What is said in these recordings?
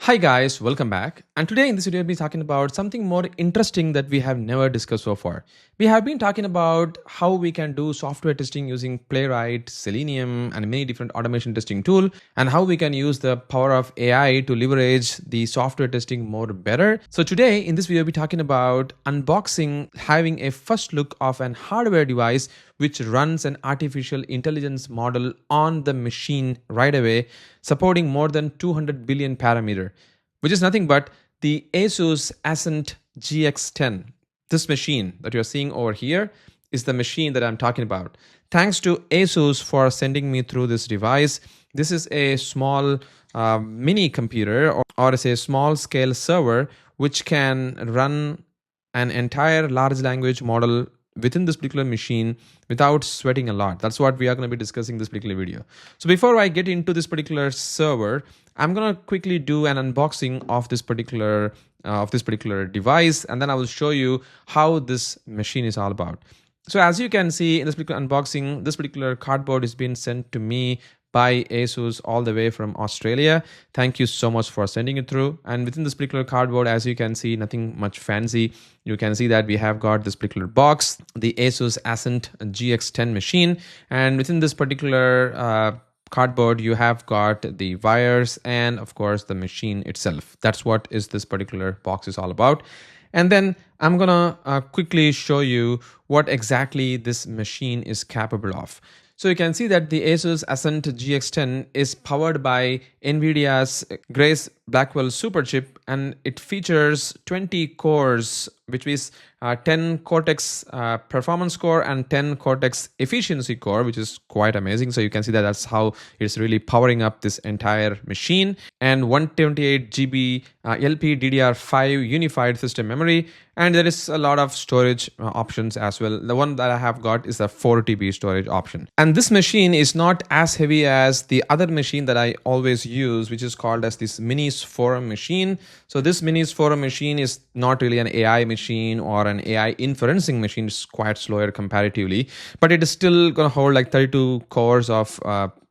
Hi guys, welcome back. And today in this video, we'll be talking about something more interesting that we have never discussed so far. We have been talking about how we can do software testing using Playwright, Selenium, and many different automation testing tools, and how we can use the power of AI to leverage the software testing more better. So today in this video, we'll be talking about unboxing, having a first look of an hardware device which runs an artificial intelligence model on the machine right away, supporting more than 200 billion parameter, which is nothing but the ASUS Ascent GX10. This machine that you're seeing over here is the machine that I'm talking about. Thanks to ASUS for sending me through this device. This is a small mini computer or it's a small scale server which can run an entire large language model within this particular machine without sweating a lot. That's what we are going to be discussing in this particular video. So before I get into this particular server, I'm going to quickly do an unboxing of this particular device, and then I will show you how this machine is all about. So as you can see in this particular unboxing, this particular cardboard is being sent to me by ASUS all the way from Australia. Thank you so much for sending it through. And within this particular cardboard, as you can see, nothing much fancy. You can see that we have got this particular box, the ASUS Ascent GX10 machine. And within this particular cardboard, you have got the wires and of course the machine itself. That's what is this particular box is all about. And then I'm gonna quickly show you what exactly this machine is capable of. So you can see that the ASUS Ascent GX10 is powered by NVIDIA's Grace Blackwell superchip, and it features 20 cores, which is 10 Cortex performance core and 10 Cortex efficiency core, which is quite amazing. So you can see that that's how it's really powering up this entire machine, and 128 GB LPDDR5 unified system memory. And there is a lot of storage options as well. The one that I have got is a 4 TB storage option. And this machine is not as heavy as the other machine that I always use, which is called as this Minis Forum machine. So this Minis Forum machine is not really an AI machine or an AI inferencing machine. It's quite slower comparatively, but it is still going to hold like 32 cores of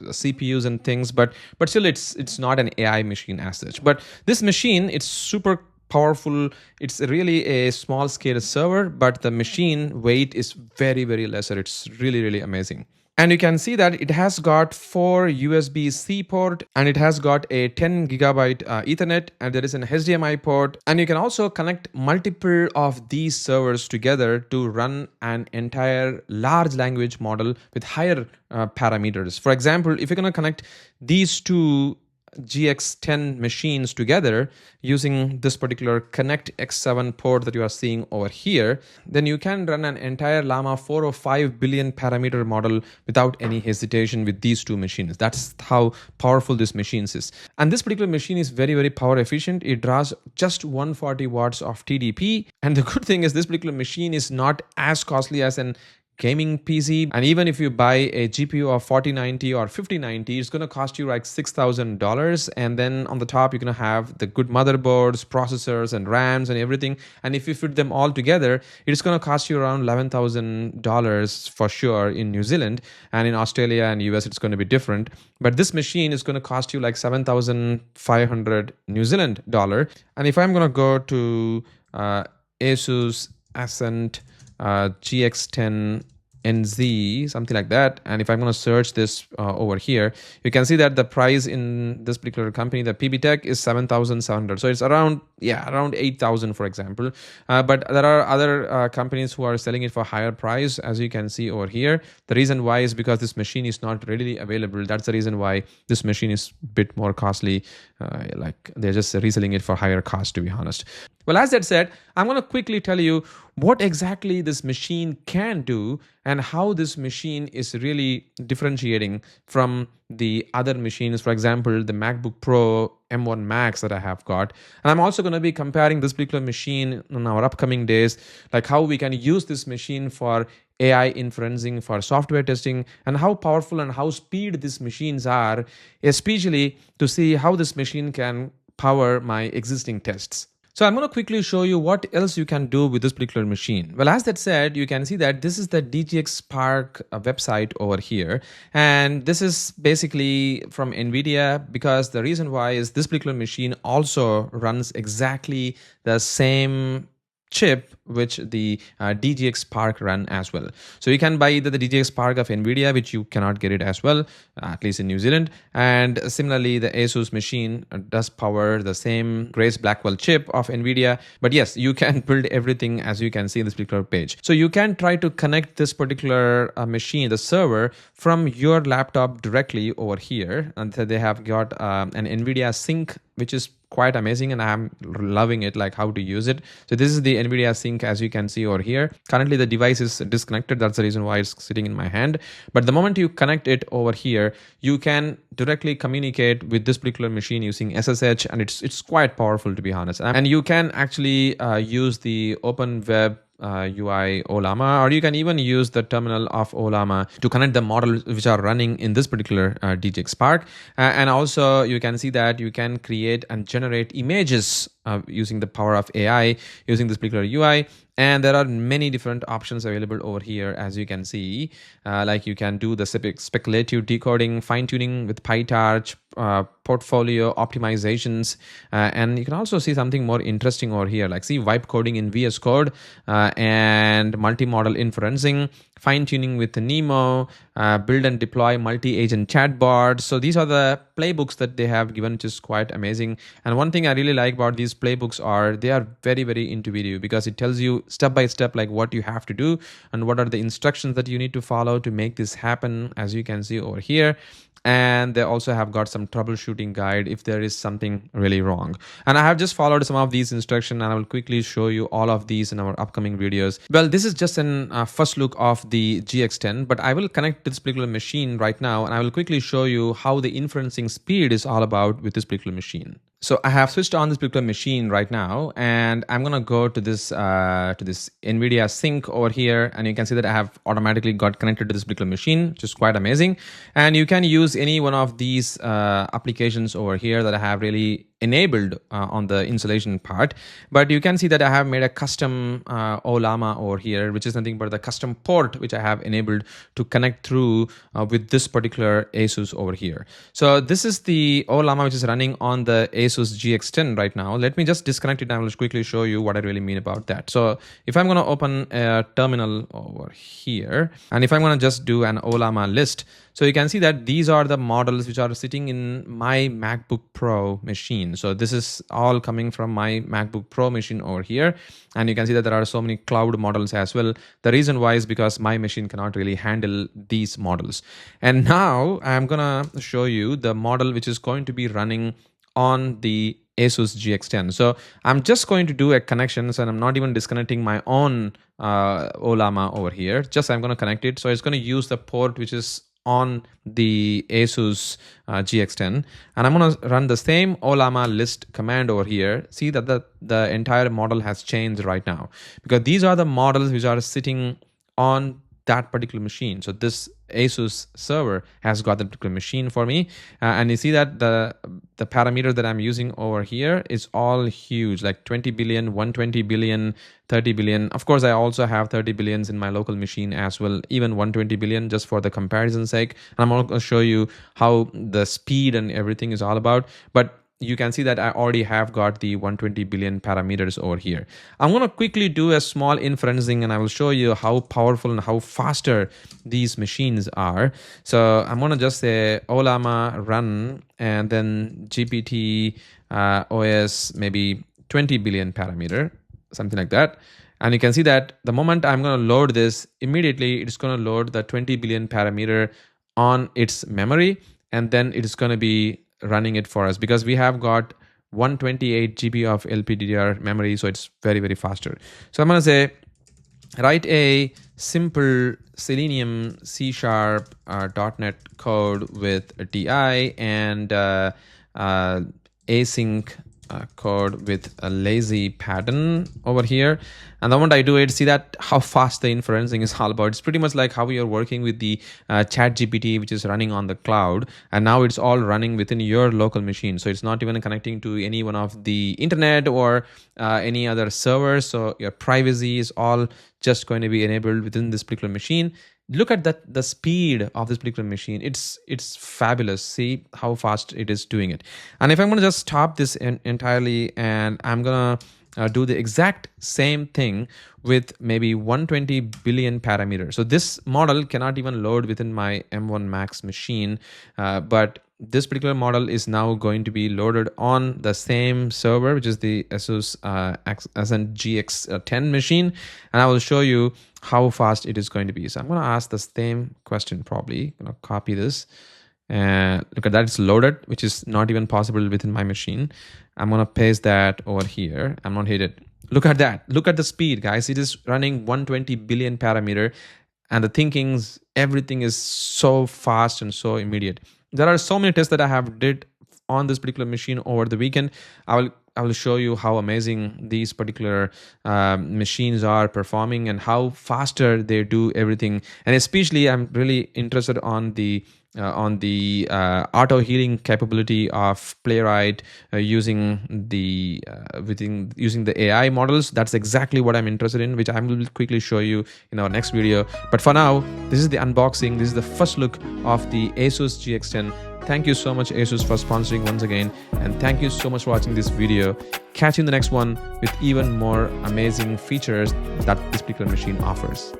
CPUs and things, but still it's not an AI machine as such. But this machine, it's super powerful. It's really a small scale server, but the machine weight is very lesser. It's really amazing. And you can see that it has got 4 USB-C port, and it has got a 10 gigabyte Ethernet, and there is an HDMI port. And you can also connect multiple of these servers together to run an entire large language model with higher parameters. For example, if you're going to connect these two GX10 machines together using this particular Connect X7 port that you are seeing over here, then you can run an entire Llama 405 billion parameter model without any hesitation with these two machines. That's how powerful this machine is. And this particular machine is very power efficient. It draws just 140 watts of TDP. And the good thing is this particular machine is not as costly as an gaming PC, and even if you buy a GPU of 4090 or 5090, it's going to cost you like $6,000, and then on the top you're going to have the good motherboards, processors, and RAMs and everything. And if you fit them all together, it's going to cost you around $11,000 for sure in New Zealand, and in Australia and US it's going to be different. But this machine is going to cost you like 7,500 New Zealand dollar. And if I'm going to go to ASUS Ascent GX10 NZ, something like that, and if I'm going to search this over here, you can see that the price in this particular company, the PB Tech, is 7,700. So it's around 8,000 for example. But there are other companies who are selling it for higher price, as you can see over here. The reason why is because this machine is not readily available. That's the reason why this machine is a bit more costly. Like they're just reselling it for higher cost, to be honest. Well, as that said, I'm going to quickly tell you what exactly this machine can do and how this machine is really differentiating from the other machines. For example, the MacBook Pro M1 Max that I have got. And I'm also going to be comparing this particular machine in our upcoming days, like how we can use this machine for AI inferencing, for software testing, and how powerful and how speed these machines are, especially to see how this machine can power my existing tests. So I'm going to quickly show you what else you can do with this particular machine. Well, as that said, you can see that this is the DGX Spark website over here. And this is basically from NVIDIA, because the reason why is this particular machine also runs exactly the same chip which the DGX Spark run as well. So you can buy either the DGX Spark of NVIDIA, which you cannot get it as well, at least in New Zealand. And similarly, the ASUS machine does power the same Grace Blackwell chip of NVIDIA. But yes, you can build everything as you can see in this particular page. So you can try to connect this particular machine, the server, from your laptop directly over here. And so they have got an NVIDIA Sync, which is quite amazing, and I'm loving it, like how to use it. So this is the NVIDIA Sync, as you can see over here. Currently the device is disconnected, that's the reason why it's sitting in my hand. But the moment you connect it over here, you can directly communicate with this particular machine using SSH, and it's quite powerful, to be honest. And you can actually use the open web UI Ollama, or you can even use the terminal of Ollama to connect the models which are running in this particular DGX Spark. And also you can see that you can create and generate images using the power of AI using this particular UI. And there are many different options available over here, as you can see. Like you can do the speculative decoding, fine-tuning with PyTorch, portfolio optimizations, and you can also see something more interesting over here, like see vibe coding in VS Code, and multi-model inferencing, fine-tuning with Nemo, build and deploy multi-agent chatbots. So these are the playbooks that they have given, which is quite amazing. And one thing I really like about these playbooks are they are very, very intuitive, because it tells you step by step like what you have to do and what are the instructions that you need to follow to make this happen, as you can see over here. And they also have got some troubleshooting guide if there is something really wrong. And I have just followed some of these instructions, and I will quickly show you all of these in our upcoming videos. Well, this is just an first look of the GX10, but I will connect to this particular machine right now, and I will quickly show you how the inferencing speed is all about with this particular machine. So I have switched on this particular machine right now, and I'm gonna go to this NVIDIA Sync over here, and you can see that I have automatically got connected to this particular machine, which is quite amazing. And you can use any one of these applications over here that I have really enabled on the installation part. But you can see that I have made a custom Ollama over here, which is nothing but the custom port which I have enabled to connect through with this particular ASUS over here. So this is the Ollama which is running on the ASUS GX10 right now. Let me just disconnect it and I will quickly show you what I really mean about that. So if I'm going to open a terminal over here, and if I'm going to just do an Ollama list, so you can see that these are the models which are sitting in my MacBook Pro machine. So this is all coming from my MacBook Pro machine over here. And you can see that there are so many cloud models as well. The reason why is because my machine cannot really handle these models. And now I'm going to show you the model which is going to be running on the ASUS GX10. So I'm just going to do a connection. So I'm not even disconnecting my own Ollama over here. Just I'm going to connect it. So it's going to use the port which is on the ASUS GX10, and I'm going to run the same Ollama list command over here. See that the entire model has changed right now, because these are the models which are sitting on that particular machine. So this ASUS server has got the particular machine for me, and you see that the parameter that I'm using over here is all huge, like 20 billion, 120 billion, 30 billion. Of course, I also have 30 billions in my local machine as well, even 120 billion, just for the comparison sake. And I'm going to show you how the speed and everything is all about. But you can see that I already have got the 120 billion parameters over here. I'm going to quickly do a small inferencing, and I will show you how powerful and how faster these machines are. So I'm going to just say Ollama run, and then GPT-OSS maybe 20 billion parameter, something like that. And you can see that the moment I'm going to load this, immediately it's going to load the 20 billion parameter on its memory, and then it is going to be running it for us, because we have got 128 GB of LPDDR memory, so it's very, very faster. So I'm going to say write a simple Selenium C# .NET code with DI and async code with a lazy pattern over here. And the moment I do it, see that how fast the inferencing is all about. It's pretty much like how you're working with the ChatGPT, which is running on the cloud. And now it's all running within your local machine. So it's not even connecting to any one of the internet or any other servers. So your privacy is all just going to be enabled within this particular machine. Look at that, the speed of this particular machine. It's fabulous. See how fast it is doing it. And if I'm going to just stop this entirely, and I'm going to do the exact same thing with maybe 120 billion parameters. So this model cannot even load within my M1 Max machine, but this particular model is now going to be loaded on the same server, which is the ASUS Ascent GX10 machine. And I will show you how fast it is going to be. So I'm going to ask the same question, probably. I'm going to copy this. And look at that, it's loaded, which is not even possible within my machine. I'm going to paste that over here. I'm not hit it. Look at that. Look at the speed, guys. It is running 120 billion parameter. And the thinkings, everything is so fast and so immediate. There are so many tests that I have did on this particular machine over the weekend. I will show you how amazing these particular machines are performing and how faster they do everything. And especially, I'm really interested on the auto healing capability of Playwright using the AI models. That's exactly what I'm interested in, which I will quickly show you in our next video. But for now, this is the unboxing. This is the first look of the ASUS GX10. Thank you so much, ASUS, for sponsoring once again, and thank you so much for watching this video. Catch you in the next one with even more amazing features that this particular machine offers.